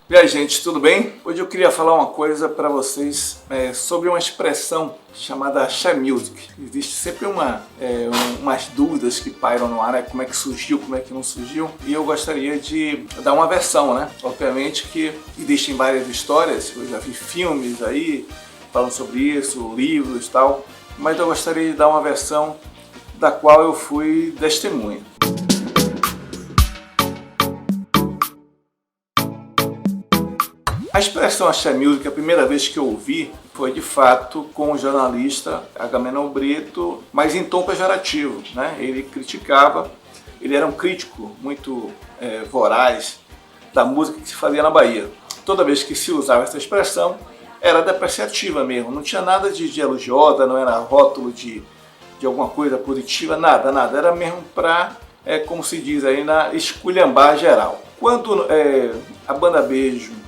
E aí, gente, tudo bem? Hoje eu queria falar uma coisa para vocês sobre uma expressão chamada axé music. Existe sempre umas dúvidas que pairam no ar, né? Como é que surgiu, como é que não surgiu. E eu gostaria de dar uma versão, né? Obviamente que existem várias histórias, eu já vi filmes aí falando sobre isso, livros e tal, mas eu gostaria de dar uma versão da qual eu fui testemunha. A expressão axé music, a primeira vez que eu ouvi, foi de fato com o jornalista Agamenon Brito, mas em tom pejorativo, né? Ele criticava, ele era um crítico muito voraz da música que se fazia na Bahia. Toda vez que se usava essa expressão, era depreciativa mesmo, não tinha nada de elogiosa, não era rótulo de alguma coisa positiva, nada, era mesmo para, como se diz aí, na esculhambar geral. Quando a Banda Beijo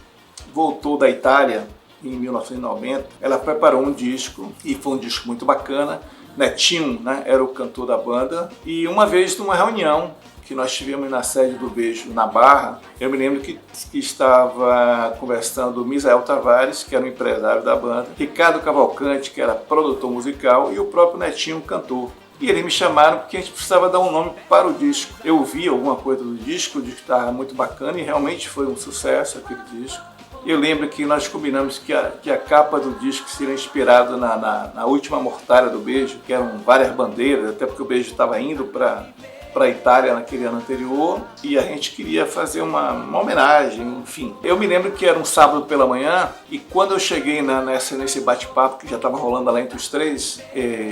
voltou da Itália em 1990, ela preparou um disco e foi um disco muito bacana. Netinho, né, era o cantor da banda, e uma vez numa reunião que nós tivemos na sede do Beijo, na Barra, eu me lembro que estava conversando o Misael Tavares, que era o empresário da banda, Ricardo Cavalcante, que era produtor musical, e o próprio Netinho, cantor. E eles me chamaram porque a gente precisava dar um nome para o disco. Eu ouvi alguma coisa do disco, o disco estava muito bacana e realmente foi um sucesso aquele disco. Eu lembro que nós combinamos que a capa do disco seria inspirada na última mortalha do Beijo, que eram várias bandeiras, até porque o Beijo estava indo para a Itália naquele ano anterior, e a gente queria fazer uma homenagem, enfim. Eu me lembro que era um sábado pela manhã, e quando eu cheguei nesse bate-papo, que já estava rolando lá entre os três,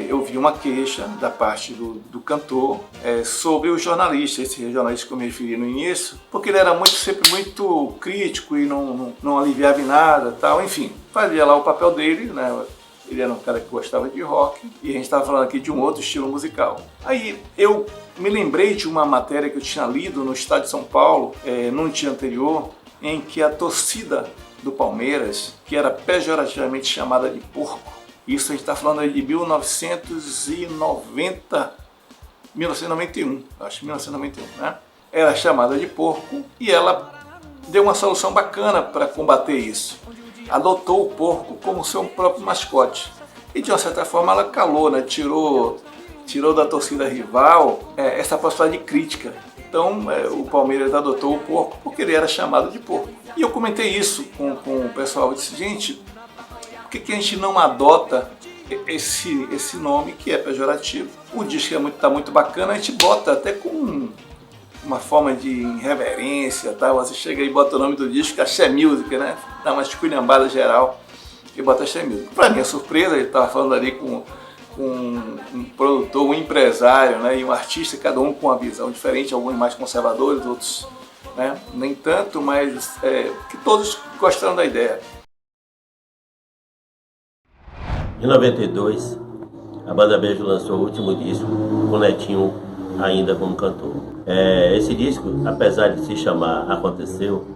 eu vi uma queixa da parte do cantor sobre o jornalista, esse jornalista que eu me referi no início, porque ele era sempre muito crítico e não aliviava em nada, tal, enfim, fazia lá o papel dele, né? Ele era um cara que gostava de rock e a gente estava falando aqui de um outro estilo musical. Aí eu me lembrei de uma matéria que eu tinha lido no Estado de São Paulo, num dia anterior, em que a torcida do Palmeiras, que era pejorativamente chamada de porco, isso a gente está falando aí de 1991, acho 1991, né? Era chamada de porco e ela deu uma solução bacana para combater isso. Adotou o porco como seu próprio mascote. E de uma certa forma ela calou, né? Tirou da torcida rival essa possibilidade de crítica. Então o Palmeiras adotou o porco porque ele era chamado de porco. E eu comentei isso com o pessoal. Eu disse, gente, por que a gente não adota esse nome que é pejorativo? O disco está muito bacana, a gente bota até com uma forma de irreverência, tá? Você chega e bota o nome do disco, axé music, né? Dá uma esculhambada geral e bota axé music. Para minha surpresa, ele estava falando ali com um produtor, um empresário, né? E um artista, cada um com uma visão diferente, alguns mais conservadores, outros, né? Nem tanto, mas que todos gostaram da ideia. Em 92, a Banda Beijo lançou o último disco, com o Netinho ainda como cantor. Esse disco, apesar de se chamar Aconteceu,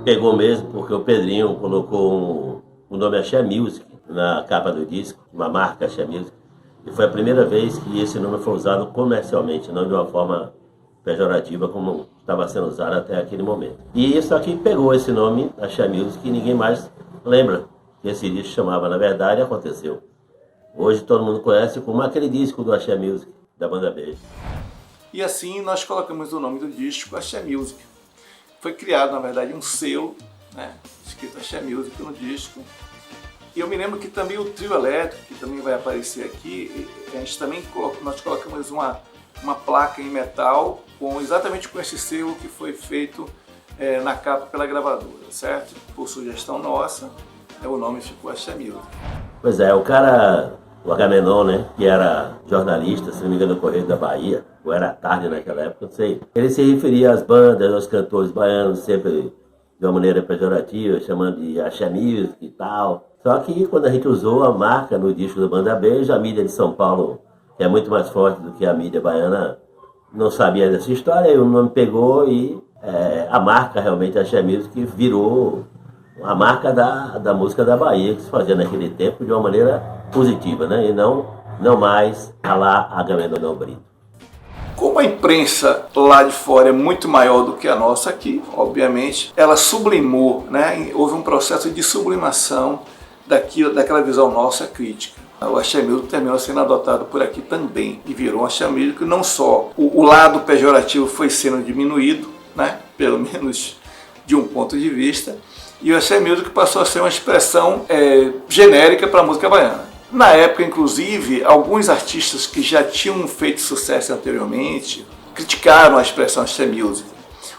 pegou mesmo porque o Pedrinho colocou o nome Axé Music na capa do disco, uma marca Axé Music, e foi a primeira vez que esse nome foi usado comercialmente, não de uma forma pejorativa como estava sendo usado até aquele momento. E isso aqui pegou esse nome Axé Music e ninguém mais lembra que esse disco chamava, na verdade, Aconteceu. Hoje todo mundo conhece como aquele disco do Axé Music, da Banda Beijo. E assim nós colocamos o nome do disco Axé Music. Foi criado, na verdade, um selo, né, escrito Axé Music no disco. E eu me lembro que também o trio elétrico, que também vai aparecer aqui, nós colocamos uma placa em metal exatamente com esse selo que foi feito na capa pela gravadora, certo? Por sugestão nossa, o nome ficou Axé Music. Pois é, o Agamenon, né, que era jornalista, se não me engano, do Correio da Bahia, ou era tarde naquela época, não sei. Ele se referia às bandas, aos cantores baianos, sempre de uma maneira pejorativa, chamando de axé music e tal. Só que quando a gente usou a marca no disco da Banda Beijo, a mídia de São Paulo, que é muito mais forte do que a mídia baiana, não sabia dessa história, e o nome pegou e a marca realmente axé music virou a marca da música da Bahia, que se fazia naquele tempo de uma maneira positiva, né? E não mais a lá Agamenon Brito. Como a imprensa lá de fora é muito maior do que a nossa aqui, obviamente, ela sublimou, né? Houve um processo de sublimação daquela visão nossa crítica. O axé music terminou sendo adotado por aqui também e virou um axé music. Não só o lado pejorativo foi sendo diminuído, né? Pelo menos de um ponto de vista, e o axé music passou a ser uma expressão genérica para a música baiana. Na época, inclusive, alguns artistas que já tinham feito sucesso anteriormente criticaram a expressão axé music.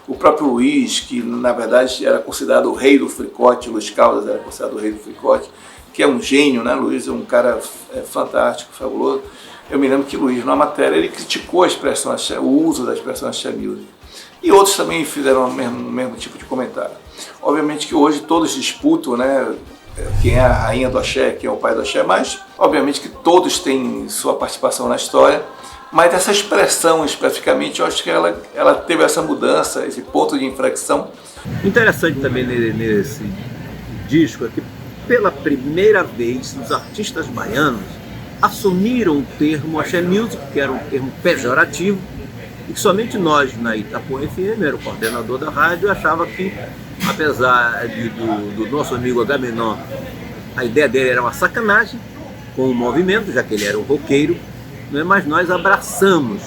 O próprio Luiz, que na verdade era considerado o rei do fricote, Luiz Caldas era considerado o rei do fricote, que é um gênio, né? Luiz é um cara fantástico, fabuloso. Eu me lembro que Luiz, na matéria, ele criticou a expressão axé, o uso da expressão axé music. E outros também fizeram o mesmo tipo de comentário. Obviamente que hoje todos disputam, né? Quem é a rainha do axé, quem é o pai do axé, mas obviamente que todos têm sua participação na história, mas essa expressão especificamente, eu acho que ela teve essa mudança, esse ponto de inflexão. Interessante também nesse disco é que pela primeira vez os artistas baianos assumiram o termo axé music, que era um termo pejorativo, e que somente nós na Itapuã FM, era o coordenador da rádio, achava que, apesar do nosso amigo Agamenon, a ideia dele era uma sacanagem com o movimento, já que ele era um roqueiro, né? Mas nós abraçamos.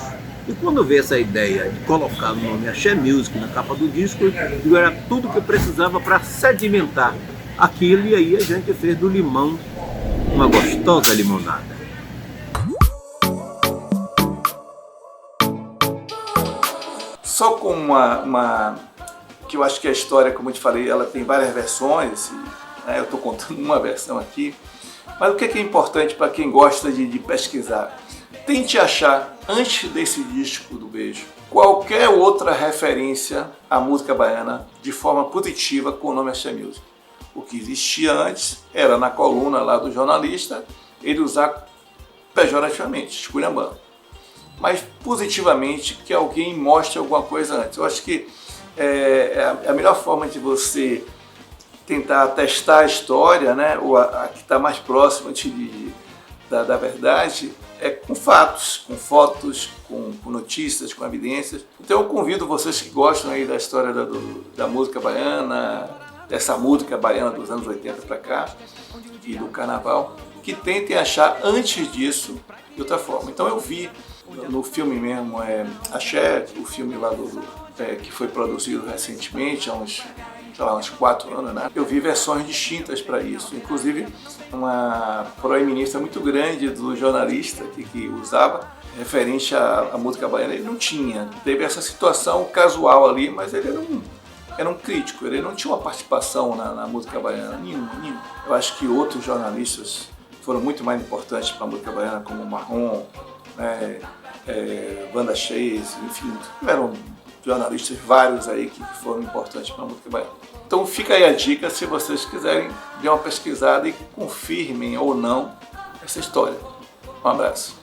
E quando veio essa ideia de colocar o nome Axé Music na capa do disco, era tudo que eu precisava para sedimentar aquilo, e aí a gente fez do limão uma gostosa limonada. Só com uma que eu acho que a história, como eu te falei, ela tem várias versões, né? Eu estou contando uma versão aqui, mas o que é importante para quem gosta de pesquisar? Tente achar, antes desse disco do Beijo, qualquer outra referência à música baiana de forma positiva com o nome Axé Music. O que existia antes era na coluna lá do jornalista ele usar pejorativamente, esculhambando. Mas positivamente, que alguém mostre alguma coisa antes. Eu acho que a melhor forma de você tentar testar a história, né, ou a que está mais próxima da verdade, é com fatos, com fotos, com notícias, com evidências. Então eu convido vocês que gostam aí da história da música baiana, dessa música baiana dos anos 80 para cá, e do carnaval, que tentem achar antes disso de outra forma. Então eu vi no filme mesmo, Axé, o filme lá que foi produzido recentemente, há uns 4 anos, né? Eu vi versões distintas para isso, inclusive uma proeminência muito grande do jornalista que usava, referente à música baiana. Ele não tinha, teve essa situação casual ali, mas ele era um crítico, ele não tinha uma participação na música baiana, nenhuma. Eu acho que outros jornalistas foram muito mais importantes para a música baiana, como Marrom, né, Banda Chase, enfim, tiveram jornalistas vários aí que foram importantes para a música baiana. Então fica aí a dica, se vocês quiserem, dê uma pesquisada e confirmem ou não essa história. Um abraço.